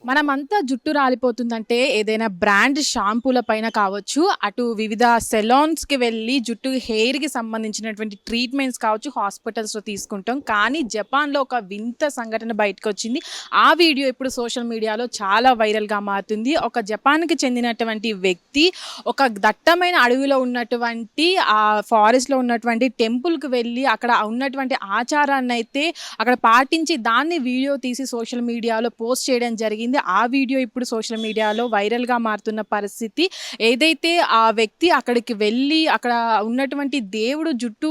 మనమంతా జుట్టు రాలిపోతుందంటే ఏదైనా బ్రాండ్ షాంపూల పైన కావచ్చు, అటు వివిధ సెలాన్స్‌కి వెళ్ళి జుట్టు హెయిర్‌కి సంబంధించినటువంటి ట్రీట్మెంట్స్ కావచ్చు, హాస్పిటల్స్‌లో తీసుకుంటాం. కానీ జపాన్‌లో ఒక వింత సంఘటన బయటకొచ్చింది. ఆ వీడియో ఇప్పుడు సోషల్ మీడియాలో చాలా వైరల్‌గా మారుతుంది. ఒక జపాన్‌కి చెందినటువంటి వ్యక్తి ఒక దట్టమైన అడవిలో ఉన్నటువంటి ఫారెస్ట్‌లో ఉన్నటువంటి టెంపుల్‌కి వెళ్ళి అక్కడ ఉన్నటువంటి ఆచారాన్నైతే అక్కడ పాటించి దాన్ని వీడియో తీసి సోషల్ మీడియాలో పోస్ట్ చేయడం జరిగింది. ఆ వీడియో ఇప్పుడు సోషల్ మీడియాలో వైరల్‌గా మారుతున్న పరిస్థితి. ఏదైతే ఆ వ్యక్తి అక్కడికి వెళ్ళి అక్కడ ఉన్నటువంటి దేవుడు జుట్టు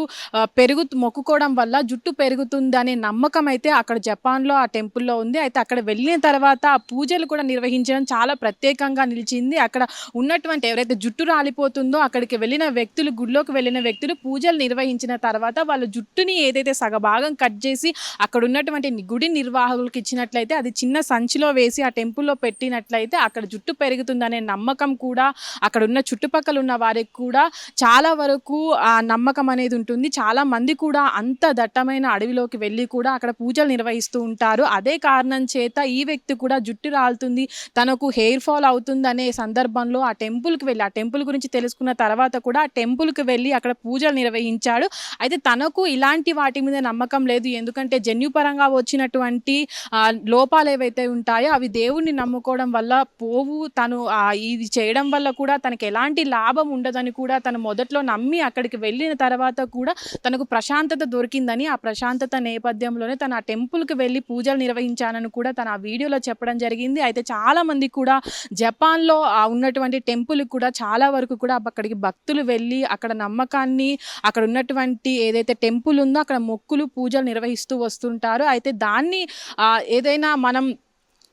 మొక్కుకోవడం వల్ల జుట్టు పెరుగుతుందనే నమ్మకం అయితే అక్కడ జపాన్‌లో ఆ టెంపుల్‌లో ఉంది. అయితే అక్కడ వెళ్ళిన తర్వాత ఆ పూజలు కూడా నిర్వహించడం చాలా ప్రత్యేకంగా నిలిచింది. అక్కడ ఉన్నటువంటి ఎవరైతే జుట్టు రాలిపోతుందో అక్కడికి వెళ్ళిన వ్యక్తులు, గుడిలోకి వెళ్ళిన వ్యక్తులు పూజలు నిర్వహించిన తర్వాత వాళ్ళ జుట్టుని ఏదైతే సగభాగం కట్ చేసి అక్కడ ఉన్నటువంటి గుడి నిర్వాహకులకు ఇచ్చినట్లయితే అది చిన్న సంచిలో వేసి ఆ టెంపుల్లో పెట్టినట్లయితే అక్కడ జుట్టు పెరుగుతుందనే నమ్మకం కూడా అక్కడ ఉన్న చుట్టుపక్కల ఉన్న వారికి కూడా చాలా వరకు ఆ నమ్మకం అనేది ఉంటుంది. చాలా మంది కూడా అంత దట్టమైన అడవిలోకి వెళ్ళి కూడా అక్కడ పూజలు నిర్వహిస్తూ ఉంటారు. అదే కారణం చేత ఈ వ్యక్తి కూడా జుట్టు రాలుతుంది, తనకు హెయిర్ ఫాల్ అవుతుందనే సందర్భంలో ఆ టెంపుల్కి వెళ్ళి ఆ టెంపుల్ గురించి తెలుసుకున్న తర్వాత కూడా ఆ టెంపుల్కి వెళ్ళి అక్కడ పూజలు నిర్వహించాడు. అయితే తనకు ఇలాంటి వాటి మీద నమ్మకం లేదు. ఎందుకంటే జన్యుపరంగా వచ్చినటువంటి లోపాలు ఏవైతే ఉంటాయో అవి దేవుణ్ణి నమ్ముకోవడం వల్ల పోవు. తను ఇది చేయడం వల్ల కూడా తనకి ఎలాంటి లాభం ఉండదని కూడా తను మొదట్లో నమ్మి అక్కడికి వెళ్ళిన తర్వాత కూడా తనకు ప్రశాంతత దొరికిందని, ఆ ప్రశాంతత నేపథ్యంలోనే తను ఆ టెంపుల్కి వెళ్ళి పూజలు నిర్వహించానని కూడా తను ఆ వీడియోలో చెప్పడం జరిగింది. అయితే చాలా మంది కూడా జపాన్లో ఉన్నటువంటి టెంపుల్కి కూడా చాలా వరకు కూడా అక్కడికి భక్తులు వెళ్ళి అక్కడ నమ్మకాన్ని, అక్కడ ఉన్నటువంటి ఏదైతే టెంపుల్ ఉందో అక్కడ మొక్కులు పూజలు నిర్వహిస్తూ వస్తుంటారు. అయితే దాన్ని ఏదైనా మనం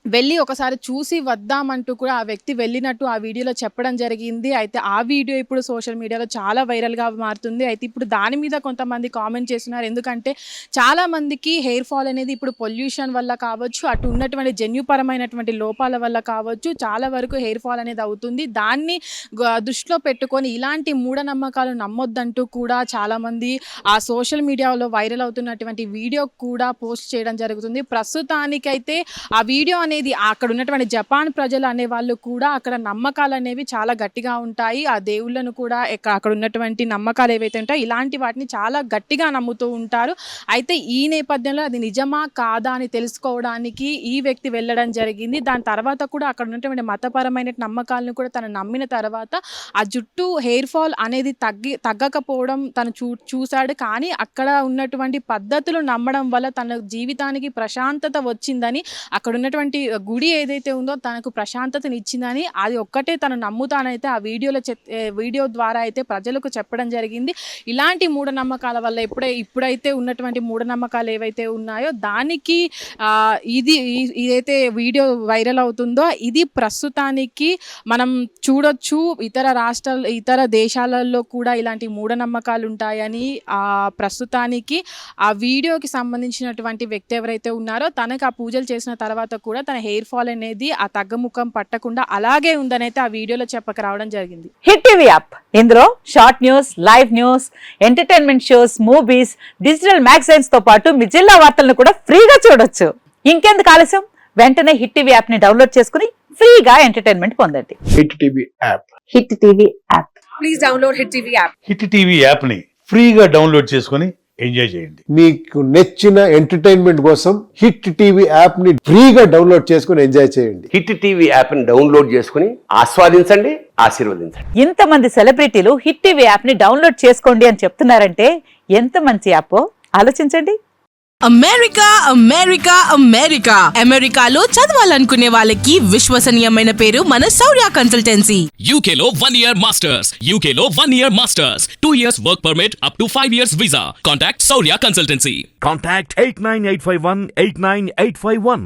వెళ్ళి ఒకసారి చూసి వద్దామంటూ కూడా ఆ వ్యక్తి వెళ్ళినట్టు ఆ వీడియోలో చెప్పడం జరిగింది. అయితే ఆ వీడియో ఇప్పుడు సోషల్ మీడియాలో చాలా వైరల్‌గా మారుతుంది. అయితే ఇప్పుడు దాని మీద కొంతమంది కామెంట్ చేస్తున్నారు. ఎందుకంటే చాలామందికి హెయిర్ ఫాల్ అనేది ఇప్పుడు పొల్యూషన్ వల్ల కావచ్చు, అటు ఉన్నటువంటి జన్యుపరమైనటువంటి లోపాల వల్ల కావచ్చు, చాలా వరకు హెయిర్ ఫాల్ అనేది అవుతుంది. దాన్ని దృష్టిలో పెట్టుకొని ఇలాంటి మూఢనమ్మకాలు నమ్మొద్దంటూ కూడా చాలామంది ఆ సోషల్ మీడియాలో వైరల్ అవుతున్నటువంటి వీడియో కూడా పోస్ట్ చేయడం జరుగుతుంది. ప్రస్తుతానికైతే ఆ వీడియో అనేది అక్కడ ఉన్నటువంటి జపాన్ ప్రజలు అనే వాళ్ళు కూడా అక్కడ నమ్మకాలు అనేవి చాలా గట్టిగా ఉంటాయి. ఆ దేవుళ్ళను కూడా అక్కడ ఉన్నటువంటి నమ్మకాలు ఏవైతే ఉంటాయో ఇలాంటి వాటిని చాలా గట్టిగా నమ్ముతూ ఉంటారు. అయితే ఈ నేపథ్యంలో అది నిజమా కాదా అని తెలుసుకోవడానికి ఈ వ్యక్తి వెళ్ళడం జరిగింది. దాని తర్వాత కూడా అక్కడ ఉన్నటువంటి మతపరమైన నమ్మకాలను కూడా తను నమ్మిన తర్వాత ఆ జుట్టు హెయిర్ ఫాల్ అనేది తగ్గకపోవడం తను చూశాడు. కానీ అక్కడ ఉన్నటువంటి పద్ధతులు నమ్మడం వల్ల తన జీవితానికి ప్రశాంతత వచ్చిందని, అక్కడ ఉన్నటువంటి గుడి ఏదైతే ఉందో తనకు ప్రశాంతతని ఇచ్చిందని, అది ఒక్కటే తను నమ్ముతానైతే ఆ వీడియో ద్వారా అయితే ప్రజలకు చెప్పడం జరిగింది. ఇలాంటి మూఢనమ్మకాల వల్ల ఇప్పుడైతే ఉన్నటువంటి మూఢనమ్మకాలు ఏవైతే ఉన్నాయో దానికి ఇదైతే వీడియో వైరల్ అవుతుందో ఇది ప్రస్తుతానికి మనం చూడొచ్చు. ఇతర దేశాలలో కూడా ఇలాంటి మూఢనమ్మకాలు ఉంటాయని ప్రస్తుతానికి ఆ వీడియోకి సంబంధించినటువంటి వ్యక్తి ఎవరైతే ఉన్నారో తనకు ఆ పూజలు చేసిన తర్వాత కూడా తన హెయిర్ ఫాల్ అనేది ఆ తగ్గముఖం పట్టకుండా అలాగే ఉందనైతే ఆ వీడియోలో చెప్పక రావడం జరిగింది. హిట్ టీవీ యాప్, ఇందులో short news, live news, entertainment shows, movies, digital magazines తో పాటు మీ జిల్లా వార్తలను కూడా ఫ్రీగా చూడొచ్చు. ఇంకెందుకు ఆలస్యం, వెంటనే హిట్ టీవీ యాప్ ని డౌన్లోడ్ చేసుకుని ఫ్రీగా ఎంటర్టైన్మెంట్ పొందండి. Hit TV app, hit TV app, please download hit TV app. Hit TV app ని ఫ్రీగా డౌన్లోడ్ చేసుకుని ఎంజాయ్ చేయండి. మీకు నచ్చిన ఎంటర్టైన్మెంట్ కోసం హిట్ టీవీ యాప్ ని ఫ్రీగా డౌన్లోడ్ చేసుకుని ఎంజాయ్ చేయండి. హిట్ టీవీ యాప్ ని డౌన్లోడ్ చేసుకుని ఆస్వాదించండి, ఆశీర్వదించండి. ఇంతమంది సెలబ్రిటీలు హిట్ టీవీ యాప్ ని డౌన్లోడ్ చేసుకోండి అని చెప్తున్నారంటే ఎంత మంచి యాప్ ఆలోచించండి. అమెరికాలో చదవాలనుకునే వాళ్ళకి విశ్వసనీయమైన పేరు మన శౌర్య కన్సల్టెన్సీ. UK లో 1 year masters, 2 years work permit up to 5 years visa. Contact Saurya Consultancy. Contact 89851 89851.